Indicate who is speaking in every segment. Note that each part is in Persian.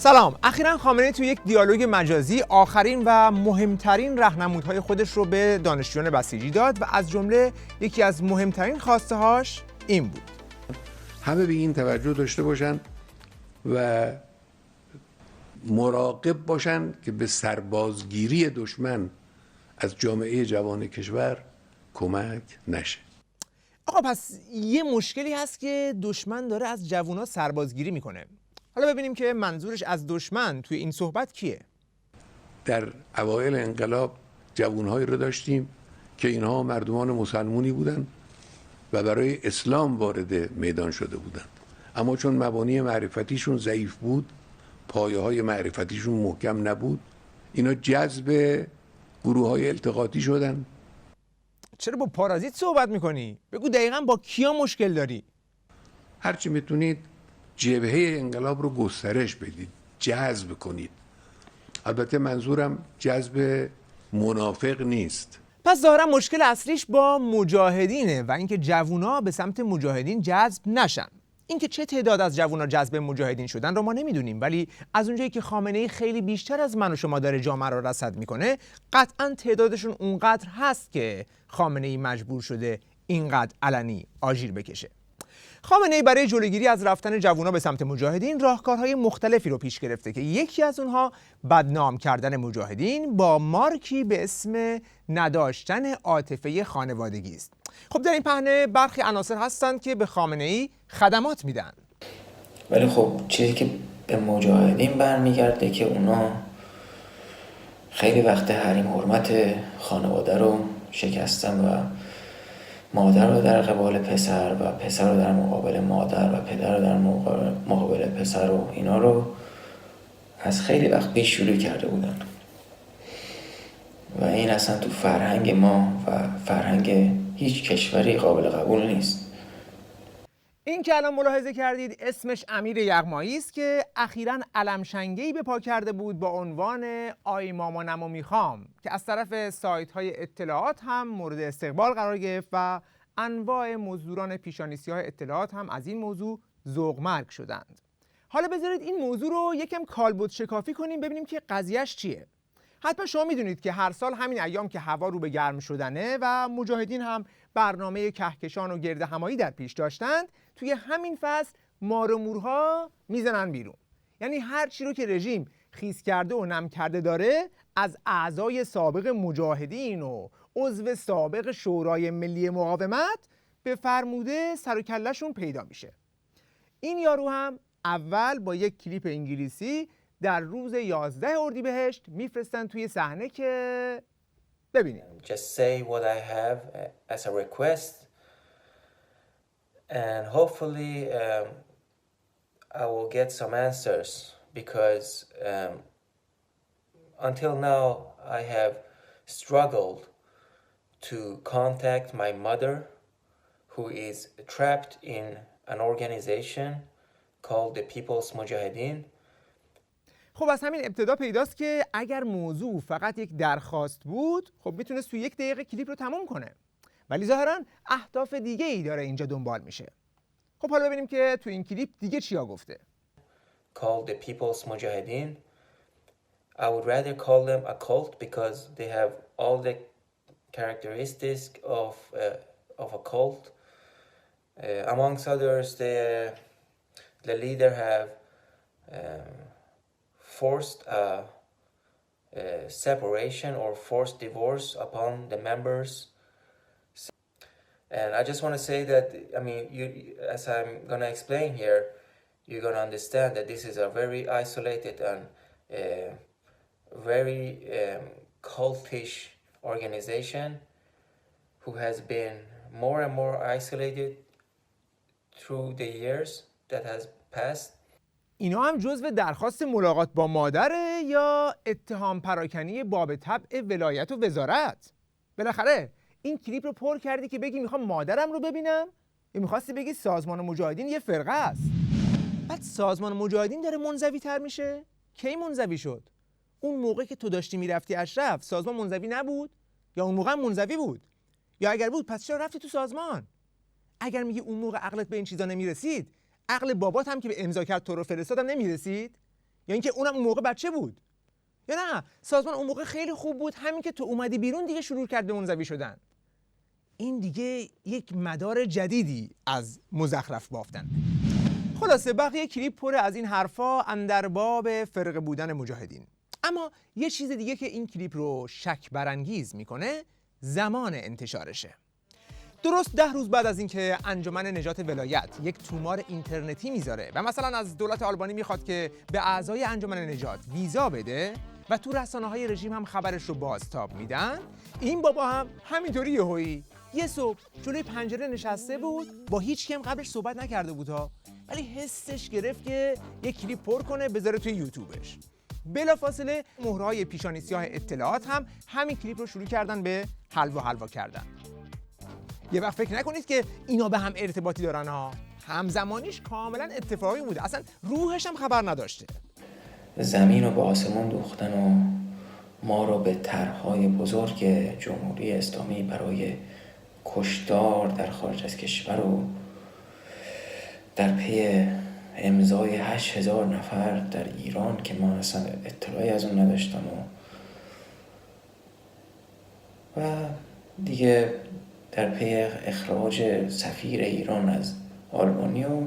Speaker 1: سلام. اخیراً خامنه‌ای توی یک دیالوگ مجازی آخرین و مهمترین راهنمودهای خودش رو به دانشجویان بسیجی داد و از جمله یکی از مهمترین خواسته‌هاش این بود:
Speaker 2: همه به این توجه داشته باشن و مراقب باشن که به سربازگیری دشمن از جامعه جوان کشور کمک نشه.
Speaker 1: آقا پس یه مشکلی هست که دشمن داره از جوونا سربازگیری میکنه. حالا ببینیم که منظورش از دشمن توی این صحبت کیه؟
Speaker 2: در اوایل انقلاب جوانهایی رو داشتیم که اینها مردمان مسلمونی بودند و برای اسلام وارد میدان شده بودند، اما چون مبانی معرفتیشون ضعیف بود، پایه‌های معرفتیشون محکم نبود، اینا جذب گروه‌های التقاطی شدن.
Speaker 1: چرا با پارازیت صحبت میکنی؟ بگو دقیقاً با کیا مشکل داری؟
Speaker 2: هرچی میتونید جبهه انقلاب رو گسترش بدید، جذب کنید. البته منظورم جذب منافق نیست.
Speaker 1: پس ظاهرا مشکل اصلیش با مجاهدینه و اینکه جوونا به سمت مجاهدین جذب نشن. اینکه چه تعداد از جوونا جذب مجاهدین شدن رو ما نمیدونیم، ولی از اونجایی که خامنه‌ای خیلی بیشتر از من و شما داره جامعه رو رصد میکنه، قطعاً تعدادشون اونقدر هست که خامنه‌ای مجبور شده اینقدر علنی آژیر بکشه. خامنه‌ای برای جلوگیری از رفتن جوونا به سمت مجاهدین راهکارهای مختلفی رو پیش گرفته که یکی از اونها بدنام کردن مجاهدین با مارکی به اسم نداشتن عاطفه خانوادگی است. خب در این پهنه برخی عناصر هستند که به خامنه‌ای خدمات میدن،
Speaker 3: ولی خب چیزی که به مجاهدین برمیگرده که اونا خیلی وقت حریم حرمت خانواده رو شکستن و مادر رو در قبال پسر و پسر رو در مقابل مادر و پدر رو در مقابل پسر و اینا رو از خیلی وقت پیش شروع کرده بودن و این اصلا تو فرهنگ ما و فرهنگ هیچ کشوری قابل قبول نیست.
Speaker 1: این که الان ملاحظه کردید اسمش امیر یغمایی است که اخیراً علمشنگه‌ای به پا کرده بود با عنوان آی ماما نمو میخوام که از طرف سایت‌های اطلاعات هم مورد استقبال قرار گرفت و انواع مزدوران پیشانیسی‌های اطلاعات هم از این موضوع ذوق‌مرگ شدند. حالا بذارید این موضوع رو یکم کالبد شکافی کنیم ببینیم که قضیهش چیه. حتما شما میدونید که هر سال همین ایام که هوا رو به گرم شدنه و مجاهدین هم برنامه کهکشان و گرد همایی در پیش داشتند، توی همین فصل مار و مورها میزنن بیرون. یعنی هر چی رو که رژیم خیس کرده و نم کرده داره از اعضای سابق مجاهدین و عضو سابق شورای ملی مقاومت به فرموده سر و کله‌شون پیدا میشه. این یارو هم اول با یک کلیپ انگلیسی در روز 11 اردیبهشت میفرستن توی صحنه که ببینید.
Speaker 3: Just say what I have as a request and hopefully I will get some answers because until now I have struggled to contact my mother who is trapped in an organization called the People's Mujahideen.
Speaker 1: خب از همین ابتدا پیداست که اگر موضوع فقط یک درخواست بود خب میتونست تو 1 دقیقه کلیپ رو تموم کنه، ولی ظاهراً اهداف دیگه ای داره اینجا دنبال میشه. خب حالا ببینیم که تو این کلیپ دیگه چیا گفته.
Speaker 3: Called the People's Mujahideen. I would rather call them a cult because they have all the characteristics of a cult. Amongst others, the leader have forced a separation or forced divorce upon the members. And I just want to say that, I mean, as I'm going to explain here, you're going to understand that this is a very isolated and very cultish organization who has been more and more isolated through the years that has passed.
Speaker 1: اینا هم جزو درخواست ملاقات با مادره یا اتهام پراکنی باب طبع ولایت و وزارت؟ بالاخره این کلیپ رو پر کردی که بگی میخوام مادرم رو ببینم یا میخواستی بگی سازمان مجاهدین یه فرقه است؟ بعد سازمان مجاهدین داره منزوی تر میشه؟ کی منزوی شد؟ اون موقع که تو داشتی میرفتی اشرف سازمان منزوی نبود؟ یا اون موقع منزوی بود؟ یا اگر بود پس چرا رفتی تو سازمان؟ اگر میگی اون موقع عقلت به این چیزا نمیرسید، عقل بابات هم که به امضا کرد تو رو فرستادم نمیرسید؟ یا اینکه اونم اون موقع بچه بود؟ یا نه سازمان اون موقع خیلی خوب بود، همین که تو اومدی بیرون دیگه شروع کرد به منزوی شدن؟ این دیگه یک مدار جدیدی از مزخرف بافتن. خلاصه بقیه کلیپ پر از این حرفا اندر باب فرقه بودن مجاهدین. اما یه چیز دیگه که این کلیپ رو شک برانگیز میکنه زمان انتشارشه. درست 10 روز بعد از اینکه انجمن نجات ولایت یک تومار اینترنتی میذاره و مثلا از دولت آلبانی میخواد که به اعضای انجمن نجات ویزا بده و تو رسانه‌های رژیم هم خبرش رو بازتاب میدن، این بابا هم همینطوری یهویی یه صبح جلوی پنجره نشسته بود، با هیچ کم قبلش صحبت نکرده بود ها، ولی حسش گرفت که یه کلیپ پر کنه بذاره توی یوتیوبش. بلافاصله مهرهای پیشانی سیاه اطلاعات هم همین کلیپ رو شروع کردن به حلوا کردن. یه وقت فکر نکنید که اینا به هم ارتباطی دارن ها، همزمانیش کاملا اتفاقی بوده، اصلا روحش هم خبر نداشته.
Speaker 3: زمین رو به آسمون دوختن و ما رو به طرح‌های بزرگ جمهوری اسلامی برای کشتار در خارج از کشور و در پی امضای 8000 نفر در ایران که ما اصلا اطلاعی از اون نداشتم و دیگه در پی اخراج سفیر ایران از آلبانی و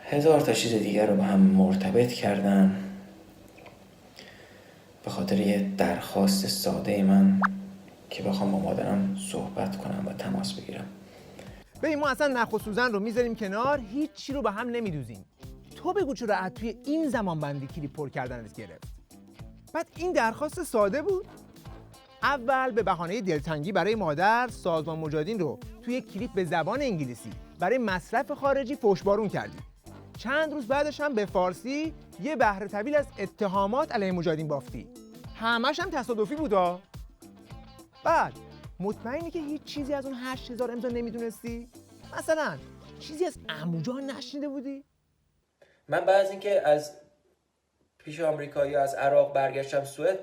Speaker 3: 1000 تا چیز دیگر رو به هم مرتبط کردن به خاطر یه درخواست ساده من که بخوام با مادرم صحبت کنم و تماس بگیرم.
Speaker 1: ببین ما اصلا نخ و سوزن رو میذاریم کنار، هیچ چی رو به هم نمیدوزیم. تو بگو چرا از توی این زمان بندی کلیپ پر کردنت گرفت؟ بعد این درخواست ساده بود؟ اول به بهانه دلتنگی برای مادر سازمان مجاهدین رو توی کلیپ به زبان انگلیسی برای مصرف خارجی فحش‌بارون کردی. چند روز بعدش هم به فارسی یه بحر طویل از اتهامات علیه مجاهدین بافتی. همش هم تصادفی بودا. بعد مطمئنی که هیچ چیزی از اون 8000 امضا نمیدونستی؟ مثلا چیزی از عمو جان نشنیده بودی؟
Speaker 3: من بعد از اینکه از پیش آمریکایی از عراق برگشتم سوئد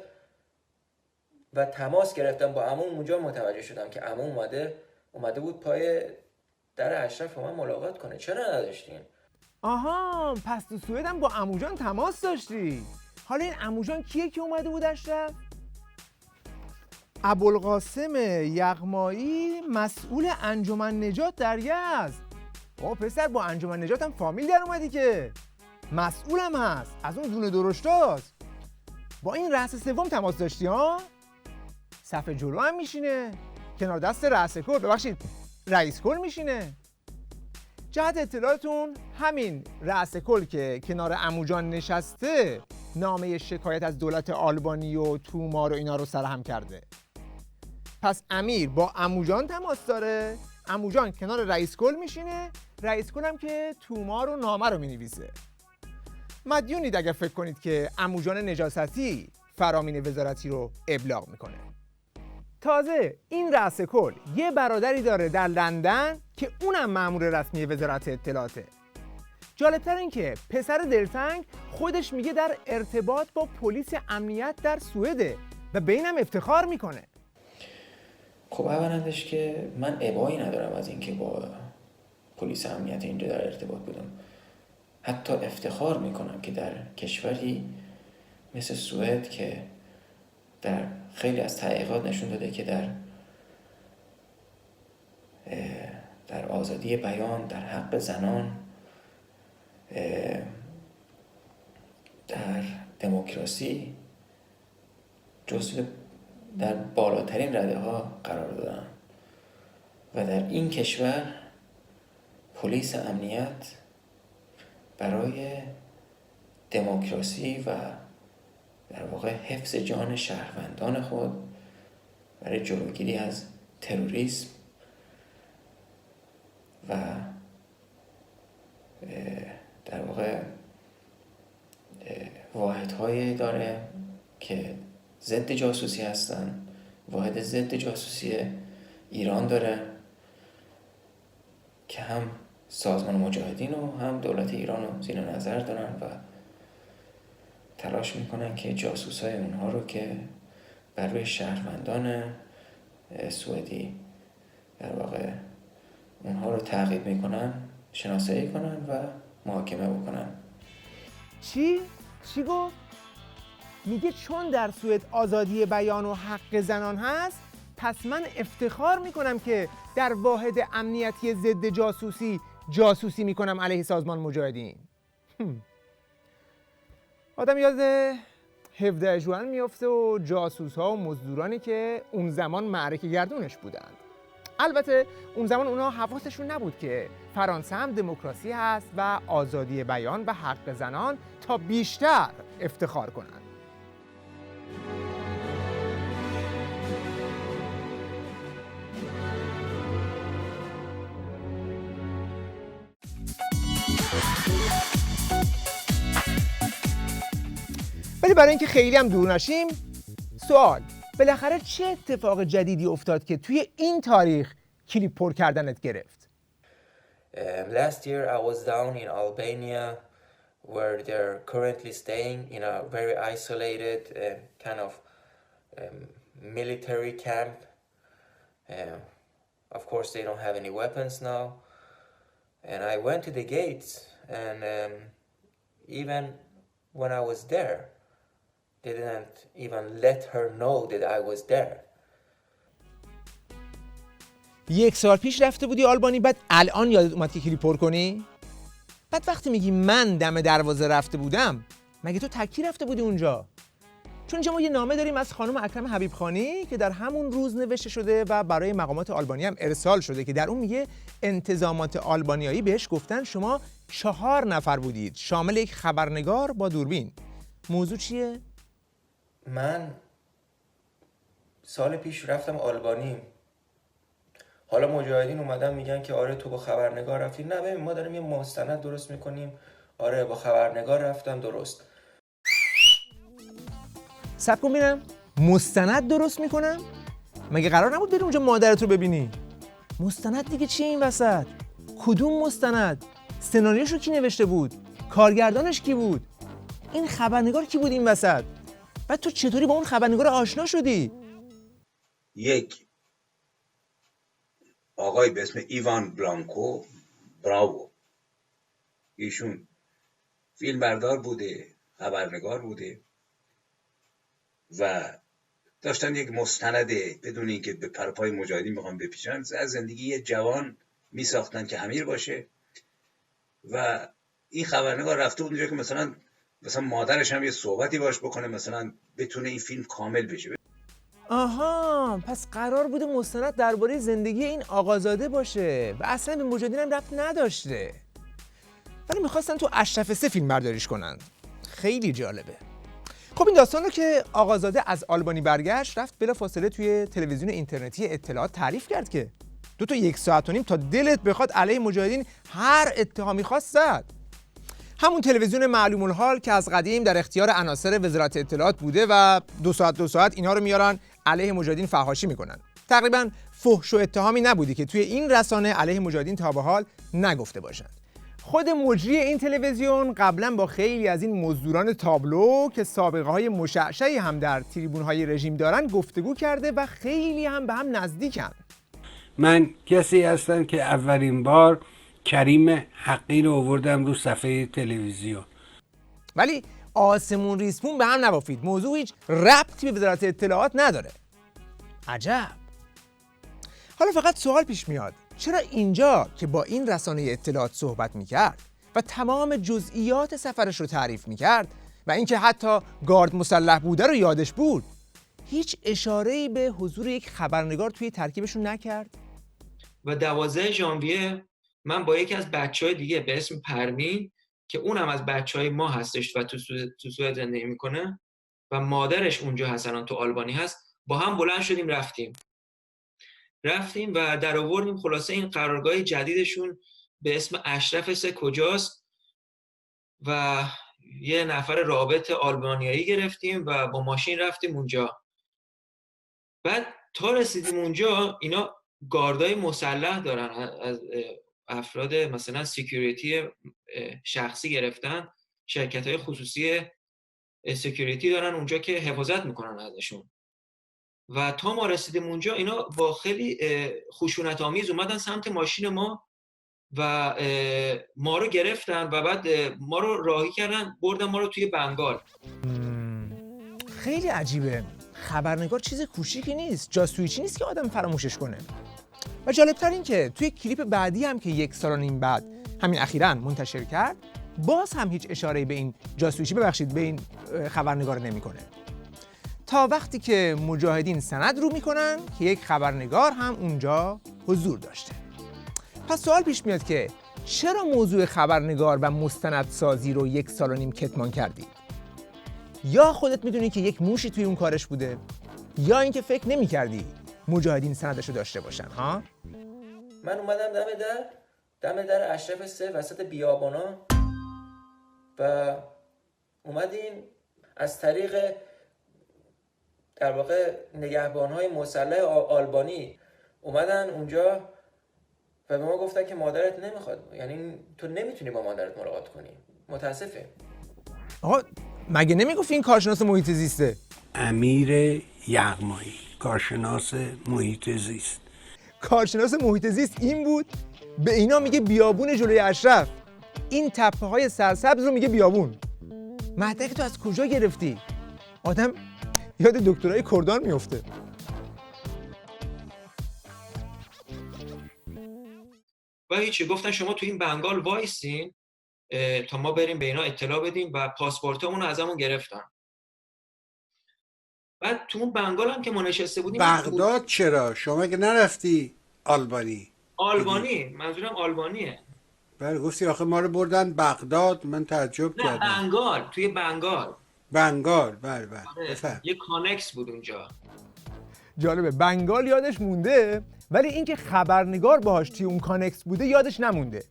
Speaker 3: و تماس گرفتم با عموم، اونجا متوجه شدم که عموم اومده بود پای در اشرف با من ملاقات کنه. چرا نداشتین؟
Speaker 1: آها، پس تو سوئد هم با عمو جان تماس داشتی. حالا این عمو جان کیه که اومده بود اشرف؟ ابوالقاسم یغمایی، مسئول انجمن نجات در یزد. بابا پسر با انجمن نجات هم فامیل در اومدی که مسئولم هست، از اون دونه درشتاست. با این رأس سوم تماس داشتی ها؟ صف جلو هم میشینه، کنار دست رأس کل، ببخشید رئیس کل میشینه. جهت اطلاعاتون همین رأس کل که کنار عمو جان نشسته نامه شکایت از دولت آلبانی و تومار و اینا رو سرهم کرده. پس امیر با عمو جان تماس داره، عمو جان کنار رئیس کل میشینه، رئیس کل هم که تومار و نامه رو مینویسه. مدیونید اگر فکر کنید که عمو جان نجاستی فرامین وزارتی رو ابلاغ میکنه. تازه این رأس کل یه برادری داره در لندن که اونم مأمور رسمی وزارت اطلاعاته. جالبتر این که پسر دلتنگ خودش میگه در ارتباط با پلیس امنیت در سوئده و به اینم افتخار میکنه.
Speaker 3: خب اولندش که من ابایی ندارم از اینکه با پلیس امنیت اینجا در ارتباط بودم. حتی افتخار میکنم که در کشوری مثل سوئد که در خیلی از تحقیقات نشون داده که در آزادی بیان، در حق زنان، در دموکراسی جزو در بالاترین رده ها قرار دادن و در این کشور پلیس امنیت برای دموکراسی و در واقع حفظ جان شهروندان خود، برای جلوگیری از تروریسم و در واقع واحدهایی داره که ضد جاسوسی هستن. واحد ضد جاسوسی ایران داره که هم سازمان مجاهدین و هم دولت ایران رو زیر نظر دارن و تلاش میکنن که جاسوسای اونها رو که بر روی شهروندان سوئدی در واقع اونها رو تعقیب میکنن شناسایی کنن و محاکمه بکنن.
Speaker 1: چی گفت؟ میگه چون در سوئد آزادی بیان و حق زنان هست، پس من افتخار میکنم که در واحد امنیتی ضد جاسوسی میکنم علیه سازمان مجاهدین. آدم یاد 17 ژوئن میفته و جاسوس ها و مزدورانی که اون زمان معرکه گردونش بودند. البته اون زمان اونا حواسشون نبود که فرانسه هم دموکراسی هست و آزادی بیان و حق زنان تا بیشتر افتخار کنند. ولی برای اینکه خیلی هم دور نشیم، سوال: بالاخره چه اتفاق جدیدی افتاد که توی این تاریخ کلیپ پر کردنت گرفت؟
Speaker 3: Last year I was down in Albania where they're currently staying in a very isolated kind of military camp. Of course they don't have any weapons now. And I went to the gates and even when I was there they didn't even let her know that I was there.
Speaker 1: 1 سال پیش رفته بودی آلبانی، بعد الان یادت اومد که کلیپ پر کنی؟ بعد وقتی میگی من دم دروازه رفته بودم، مگه تو تکی رفته بودی اونجا؟ چون ما یه نامه داریم از خانم اکرم حبیب خانی که در همون روز نوشته شده و برای مقامات آلبانی هم ارسال شده که در اون میگه انتظامات آلبانیایی بهش گفتن شما 4 نفر بودید، شامل یک خبرنگار با دوربین. موضوع چیه؟
Speaker 3: من سال پیش رفتم آلبانی. حالا مجاهدین اومدن میگن که آره تو با خبرنگار رفتی. نه ببین ما داریم یه مستند درست میکنیم. آره با خبرنگار رفتم. درست.
Speaker 1: صبر کن ببینم، مستند درست میکنم؟ مگه قرار نبود بری اونجا مادرت رو ببینی؟ مستند دیگه چیه این وسط؟ کدوم مستند؟ سناریوشو کی نوشته بود؟ کارگردانش کی بود؟ این خبرنگار کی بود این وسط؟ بعد تو چطوری با اون خبرنگار آشنا شدی؟
Speaker 4: یک آقای به اسم ایوان بلانکو براو، ایشون فیلمبردار بوده، خبرنگار بوده و داشتن یک مستند بدون اینکه به پرپای مجاهدین میخوان بپیچن از زندگی یه جوان میساختن که امیر باشه و این خبرنگار رفته بود اونجا که مثلا مادرش هم یه صحبتی باش بکنه، مثلا بتونه این فیلم کامل بشه.
Speaker 1: آها، پس قرار بوده مستند درباره زندگی این آقازاده باشه و اصلا به مجاهدین هم ربط نداشته، ولی میخواستن تو اشرف 3 فیلم برداریش کنن. خیلی جالبه. خب این داستان رو که آقازاده از آلبانی برگشت، رفت بلافاصله توی تلویزیون اینترنتی اطلاعات تعریف کرد که 2 تا 1.5 ساعت تا دلت بخواد علیه مجاهدین هر اتهامی خواست زد. همون تلویزیون معلوم الحال که از قدیم در اختیار عناصر وزارت اطلاعات بوده و 2 ساعت اینها رو میارن علیه مجاهدین فحاشی میکنن. تقریبا فحش و اتهامی نبودی که توی این رسانه علیه مجاهدین تا به حال نگفته باشن. خود مجری این تلویزیون قبلا با خیلی از این مزدوران تابلو که سابقه های مشعشعی هم در تریبون های رژیم دارن گفتگو کرده و خیلی هم به هم نزدیکن.
Speaker 5: من کسی هستم که اولین بار کریم حقی رو آوردم رو صفحه تلویزیون.
Speaker 1: ولی آسمون ریسمون به هم نبافید، موضوع هیچ ربطی به وزارت اطلاعات نداره. عجب. حالا فقط سوال پیش میاد، چرا اینجا که با این رسانه اطلاعات صحبت میکرد و تمام جزئیات سفرش رو تعریف میکرد و اینکه حتی گارد مسلح بوده رو یادش بود، هیچ اشاره‌ای به حضور یک خبرنگار توی ترکیبشون نکرد؟
Speaker 3: و 12 ژانویه من با یکی از بچهای دیگه به اسم پروین که اونم از بچهای ما هستش و تو سوئد زندگی میکنه و مادرش اونجا هستن، تو آلبانی هست، با هم بلند شدیم رفتیم و در آوردیم. خلاصه این قرارگاه جدیدشون به اسم اشرف 3 کجاست و یه نفر رابط آلبانیایی گرفتیم و با ماشین رفتیم اونجا. بعد تا رسیدیم اونجا اینا گاردای مسلح دارن، از افراد مثلا سکیوریتی شخصی گرفتن، شرکت‌های خصوصی سکیوریتی دارن اونجا که حفاظت میکنن ازشون. و تا ما رسیدیم اونجا اینا با خیلی خشونت آمیز اومدن سمت ماشین ما و ما رو گرفتن و بعد ما رو راهی کردن، بردن ما رو توی بنگال.
Speaker 1: خیلی عجیبه. خبرنگار چیز کوچیکی نیست، جاسویچی نیست که آدم فراموشش کنه. و جالبتر این که توی کلیپ بعدی هم که 1.5 سال بعد همین اخیراً منتشر کرد، باز هم هیچ اشاره‌ای به این جاسویچی به این خبرنگار نمی‌کنه. تا وقتی که مجاهدین سند رو میکنن که یک خبرنگار هم اونجا حضور داشته. پس سوال پیش میاد که چرا موضوع خبرنگار و مستندسازی رو 1.5 سال کتمان کردی؟ یا خودت میدونی که یک موشی توی اون کارش بوده، یا اینکه فکر نمی‌کردی مجاهدین سندشو داشته باشن ها؟
Speaker 3: من اومدم دم در اشرف 3 وسط بیابانا و اومدیم از طریق در واقع نگهبان‌های مسلح آلبانی اومدن اونجا و به ما گفتن که مادرت نمیخواد، یعنی تو نمیتونی با مادرت ملاقات کنی، متاسفه.
Speaker 1: آقا مگه نمیگفت این کارشناس محیط زیسته؟
Speaker 5: امیر یغمایی، کارشناس محیط زیست.
Speaker 1: کارشناس محیط زیست این بود؟ به اینا میگه بیابون جلوی اشرف، این تپه های سرسبز رو میگه بیابون. مدرک تو از کجا گرفتی؟ آدم یاد دکترای کردان میفته.
Speaker 3: و هیچی، گفتن شما تو این بنگال وایسین تا ما بریم به اینا اطلاع بدیم و پاسپورتمون رو ازمون گرفتن. بعد تو اون بنگال هم که ما نشسته بودیم،
Speaker 5: بغداد چرا؟ شما که نرفتی آلبانی؟
Speaker 3: آلبانی، منظورم آلبانیه.
Speaker 5: بله گفتی آخه ما رو بردن بغداد، من تعجب کردم.
Speaker 3: نه بنگال، توی بنگال.
Speaker 5: بله بفهم.
Speaker 3: یه کانکس بود اونجا.
Speaker 1: جالبه بنگال یادش مونده، ولی اینکه خبرنگار باهاش توی اون کانکس بوده یادش نمونده.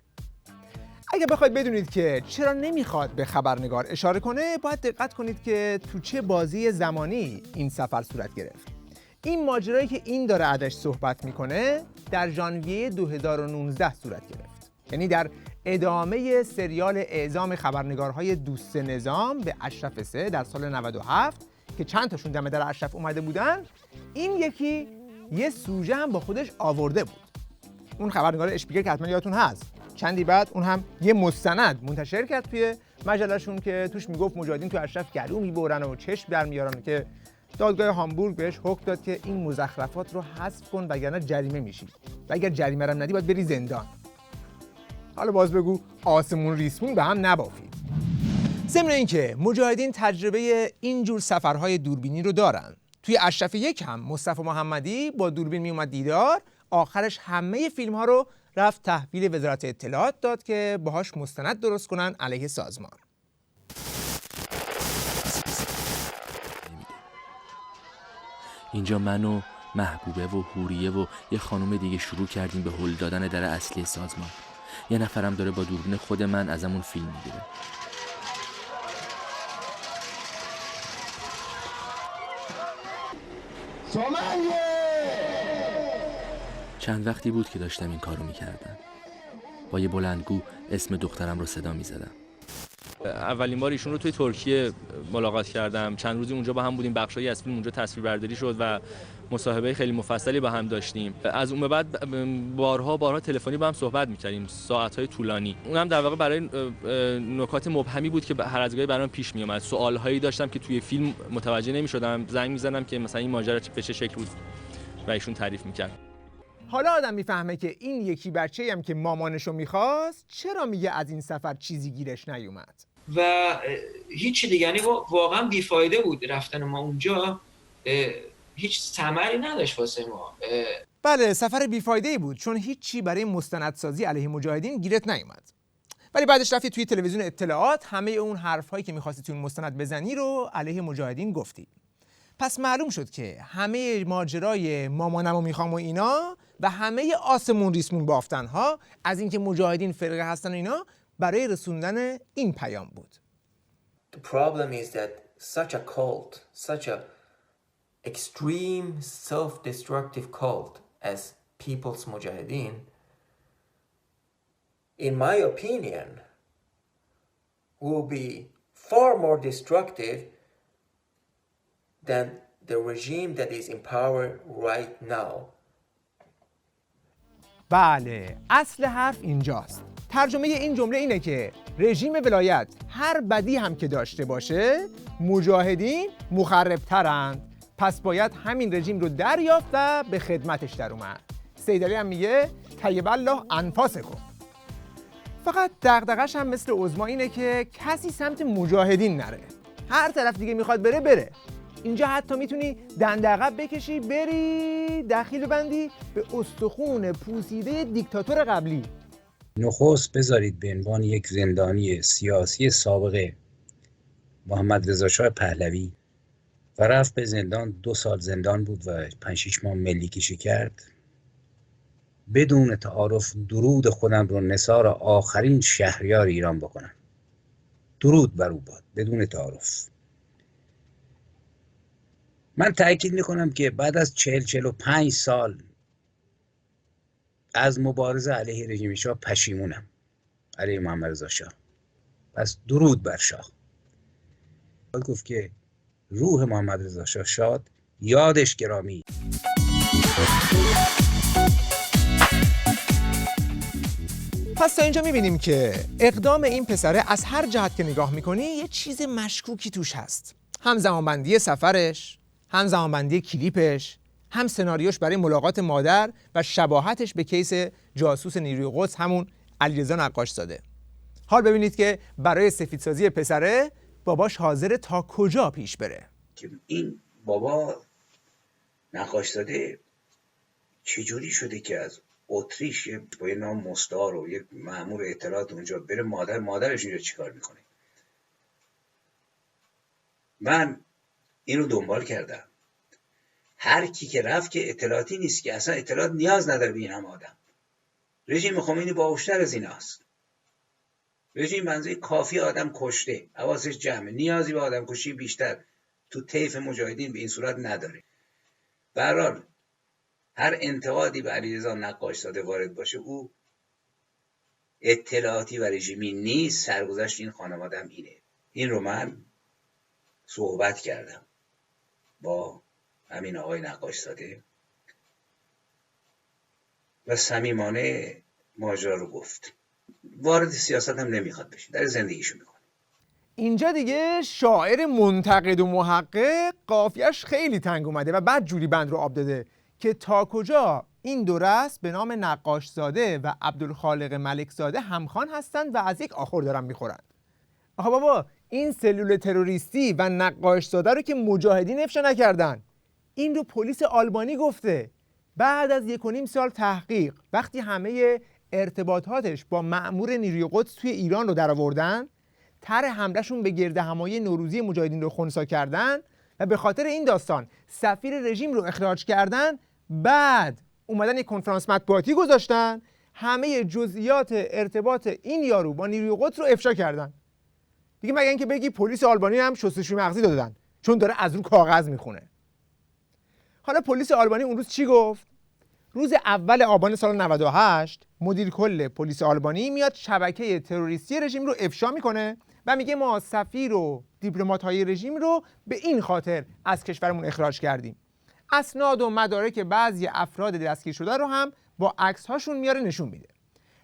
Speaker 1: اگه بخواید بدونید که چرا نمیخواد به خبرنگار اشاره کنه، باید دقت کنید که تو چه بازی زمانی این سفر صورت گرفت. این ماجرایی که این داره ازش صحبت میکنه در ژانویه 2019 صورت گرفت، یعنی در ادامه سریال اعزام خبرنگارهای دوست نظام به اشرف 3 در سال 97 که چند تاشون دم در اشرف اومده بودن. این یکی یه سوژه هم با خودش آورده بود، اون خبرنگار اشپیگر که حتما یادتون هست. چندی بعد اون هم یه مستند منتشر کرد توی مجلهشون که توش میگفت مجاهدین تو اشرف گلو میبرن و چشم در میارن، که دادگاه هامبورگ بهش حکم داد که این مزخرفات رو حذف کن وگرنه جریمه میشی و اگر جریمه رو ندی باید بری زندان. حالا باز بگو آسمون ریسمون به هم نبافید. ضمن اینکه مجاهدین تجربه اینجور سفرهای دوربینی رو دارن. توی اشرف 1 هم مصطفی محمدی با دوربین میومد دیدار، آخرش همه فیلم ها رو رفت تحویل وزارت اطلاعات داد که باهاش مستند درست کنن علیه سازمان.
Speaker 6: اینجا من و محبوبه و حوریه و یه خانم دیگه شروع کردیم به هل دادن در اصلی سازمان. یه نفرم داره با دوربین خود من ازمون فیلم میگیره. چند وقتی بود که داشتم این کارو میکردم. با یه بلندگو اسم دخترم رو صدا میزدم. اولین بار ایشون رو توی ترکیه ملاقات کردم. چند روزی اونجا با هم بودیم، بخشایی از فیلم اونجا تصویربرداری شد و مصاحبه خیلی مفصلی با هم داشتیم. از اون به بعد بارها تلفنی با هم صحبت می‌کردیم، ساعت‌های طولانی. اونم در واقع برای نکات مبهمی بود که هر از گاهی برام پیش میومد. سوال‌هایی داشتم که توی فیلم متوجه نمی‌شدم، زنگ می‌زدم که مثلا این ماجرا به چه شکل بود و ایشون تعریف می‌کرد.
Speaker 1: حالا آدم میفهمه که این یکی بچه‌ای هم که مامانشو می‌خواست چرا میگه از این سفر چیزی گیرش نیومد.
Speaker 3: و هیچ دیگه، یعنی واقعا بیفایده بود رفتن ما اونجا، هیچ ثمری نداشت واسه ما.
Speaker 1: بله سفر بیفایده‌ای بود، چون هیچی برای مستندسازی علیه مجاهدین گیرت نیومد. ولی بعدش رفتی توی تلویزیون اطلاعات همه اون حرفایی که می‌خواستی توی مستند بزنی رو علیه مجاهدین گفتی. پس معلوم شد که همه ماجرای مامانمو میخوام و اینا و همه آسمون ریسمون بافتنها از اینکه مجاهدین فرقه هستن و اینا برای رسوندن این پیام بود.
Speaker 3: The problem is that such a cult, such a extreme self-destructive cult as People's Mujahideen, in my opinion, will be far more destructive than the regime that is in power right now.
Speaker 1: بله، اصل حرف اینجاست. ترجمه این جمله اینه که رژیم ولایت هر بدی هم که داشته باشه مجاهدین مخربترند، پس باید همین رژیم رو دریافت و به خدمتش در اومد. سیدعلی هم میگه طیب الله انفاسکم. فقط دغدغش هم مثل عظما اینه که کسی سمت مجاهدین نره، هر طرف دیگه میخواد بره. اینجا حتی میتونی دنده عقب بکشی بری دخیل بندی به استخون پوسیده دیکتاتور قبلی.
Speaker 7: نخست بذارید به عنوان یک زندانی سیاسی سابقه محمد رضا شاه پهلوی و رفت به زندان، 2 سال زندان بود و 5-6 ماه ملی کشی کرد. بدون تعارف درود خودم رو نثار آخرین شهریار ایران بکنم. درود بر او باد بدون تعارف. من تأکید میکنم که بعد از 40-45 سال از مبارزه علیه رژیم شاه پشیمونم، علیه محمد رضا شاه. پس درود بر شاه. گفت که روح محمد رضا شاه شاد، یادش گرامی.
Speaker 1: پس تا اینجا میبینیم که اقدام این پسره از هر جهت که نگاه میکنی یه چیز مشکوکی توش هست. هم زمانبندی سفرش، هم زمانبندی کلیپش، هم سناریوش برای ملاقات مادر و شباهتش به کیس جاسوس نیروی قدس همون علیرضا نقاشزاده. حال ببینید که برای سفیدسازی پسره باباش حاضر تا کجا پیش بره.
Speaker 4: که این بابا نقاشزاده چجوری شده که از اتریش با یه نام مستعار و یک مأمور اطلاعات اونجا بره مادرش اینجا چیکار میکنه؟ من اینو دنبال کردم. هر کی که رفت که اطلاعاتی نیست، که اصلا اطلاعات نیاز نداره به این هم آدم. رژیم خمینی باهوشتر از این هست. رژیم منظوری کافی آدم کشته، حواسش جمعه، نیازی به آدم کشی بیشتر تو طیف مجاهدین به این صورت نداره. به هر حال هر انتقادی به علیرضا نقاشزاده وارد باشه، او اطلاعاتی و رژیمی نیست. سرگذشت این خانواده هم اینه. این رو من صحبت کردم با همین آقای نقاشزاده و صمیمانه ماجرا رو گفت. وارد سیاست هم نمیخواد بشه، در زندگیشو میکنه.
Speaker 1: اینجا دیگه شاعر منتقد و محقق قافیه‌اش خیلی تنگ اومده و بعد جوری بند رو آب داده که تا کجا این دو رأس به نام نقاشزاده و عبدالخالق ملکزاده همخوان هستند و از یک آخر دارن میخورند. آخه بابا این سلول تروریستی و نقاشزاده رو که مجاهدین افشا نکردن، این رو پلیس آلبانی گفته. بعد از 1.5 سال تحقیق، وقتی همه ارتباطاتش با مأمور نیروی قدس توی ایران رو درآوردن، طرح حملهشون به گردهمایی نوروزی مجاهدین رو خنثی کردن و به خاطر این داستان سفیر رژیم رو اخراج کردن، بعد اومدن یک کنفرانس مطبوعاتی گذاشتن، همه جزئیات ارتباط این یارو با نیروی قدس رو افشا کردن. دیگه مگه اینکه بگی پلیس آلبانی هم شستشوی مغزی دادن چون داره از رو کاغذ میخونه. حالا پلیس آلبانی اون روز چی گفت؟ روز اول آبان سال 98 مدیر کل پلیس آلبانی میاد شبکه تروریستی رژیم رو افشا میکنه و میگه ما سفیر و دیپلمات‌های رژیم رو به این خاطر از کشورمون اخراج کردیم. اسناد و مدارک بعضی افراد دستگیر شده رو هم با عکس‌هاشون میاره نشون میده.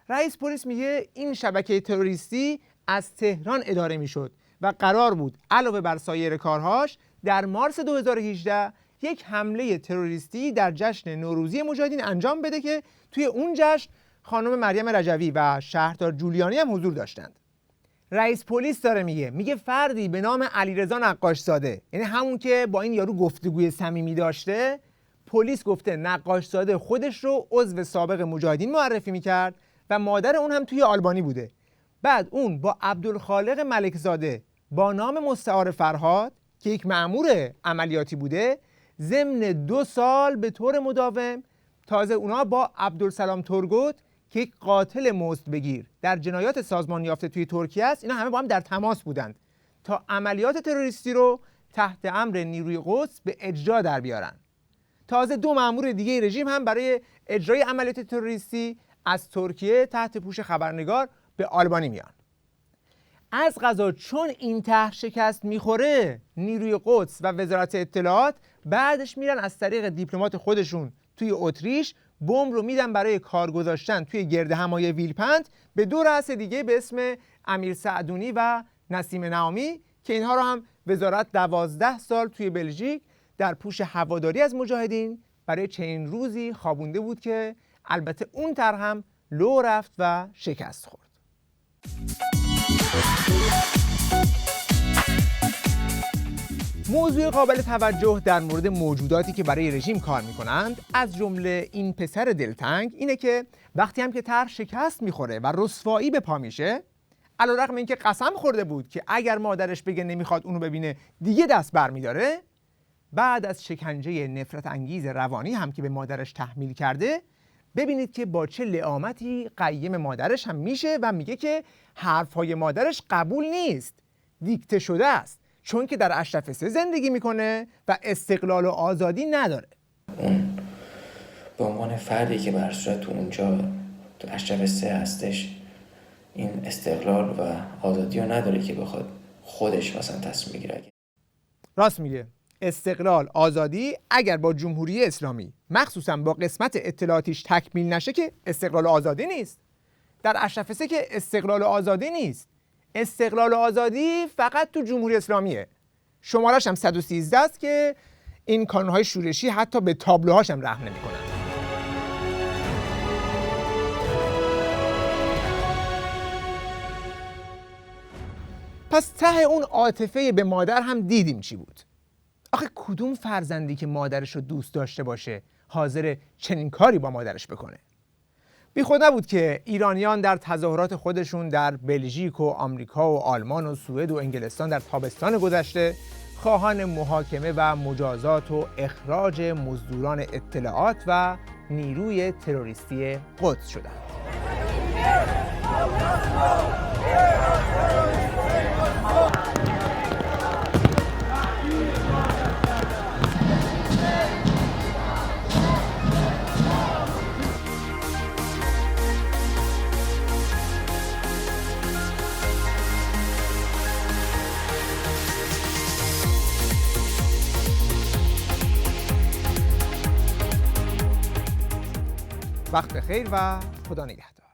Speaker 1: رئیس پلیس میگه این شبکه تروریستی از تهران اداره میشد و قرار بود علاوه بر سایر کارهاش در مارس 2018 یک حمله تروریستی در جشن نوروزی مجاهدین انجام بده که توی اون جشن خانم مریم رجوی و شهردار جولیانی هم حضور داشتند. رئیس پلیس داره میگه فردی به نام علیرضا نقاشزاده، یعنی همون که با این یارو گفتگوی صمیمی داشته، پلیس گفته نقاشزاده خودش رو عضو سابق مجاهدین معرفی میکرد و مادر اون هم توی آلبانی بوده. بعد اون با عبدالخالق ملکزاده با نام مستعار فرهاد که یک مأمور عملیاتی بوده، ضمن 2 سال به طور مداوم، تازه اونا با عبدالسلام ترگوت که یک قاتل مزدبگیر در جنایات سازمان یافته توی ترکیه است، اینا همه با هم در تماس بودند تا عملیات تروریستی رو تحت امر نیروی قدس به اجرا در بیارن. تازه 2 مأمور دیگه رژیم هم برای اجرای عملیات تروریستی از ترکیه تحت پوش خبرنگار به آلبانی میان. از قضا چون این طرح شکست میخوره، نیروی قدس و وزارت اطلاعات بعدش میرن از طریق دیپلمات خودشون توی اتریش بمب رو میدن برای کار گذاشتن توی گردهمایی ویلپند به دو رئیس دیگه به اسم امیر سعدونی و نسیم نعامی که اینها رو هم وزارت 12 سال توی بلژیک در پوش هواداری از مجاهدین برای چنین روزی خوابونده بود که البته اون طرح هم لو رفت و شکست خورد. موضوع قابل توجه در مورد موجوداتی که برای رژیم کار میکنند از جمله این پسر دلتنگ اینه که وقتی هم که طرح شکست میخوره و رسوایی به پا میشه، علیرغم اینکه قسم خورده بود که اگر مادرش بگه نمیخواد اونو ببینه دیگه دست برمیداره، بعد از شکنجه نفرت انگیز روانی هم که به مادرش تحمیل کرده، ببینید که با چه لئامتی قیم مادرش هم میشه و میگه که حرفهای مادرش قبول نیست، دیکته شده است، چون که در اشرف 3 زندگی میکنه و استقلال و آزادی نداره.
Speaker 3: اون به عنوان فردی که بر صورت تو اونجا تو اشرف 3 هستش، این استقلال و آزادی رو نداره که بخواد خودش مثلا تصمیم بگیره.
Speaker 1: راست میگه. استقلال آزادی اگر با جمهوری اسلامی مخصوصا با قسمت اطلاعاتیش تکمیل نشه که استقلال آزادی نیست. در اشرف 3 که استقلال آزادی نیست. استقلال آزادی فقط تو جمهوری اسلامیه. شمارش هم 113 است که این کانونهای شورشی حتی به تابلوهاش هم رحم نمی‌کنن. پس ته اون عاطفه به مادر هم دیدیم چی بود. آخه کدوم فرزندی که مادرش رو دوست داشته باشه حاضر چنین کاری با مادرش بکنه؟ بی خود نبود که ایرانیان در تظاهرات خودشون در بلژیک و آمریکا و آلمان و سوئد و انگلستان در تابستان گذشته خواهان محاکمه و مجازات و اخراج مزدوران اطلاعات و نیروی تروریستی قدس شدند. وقت بخیر و خدا نگهدار.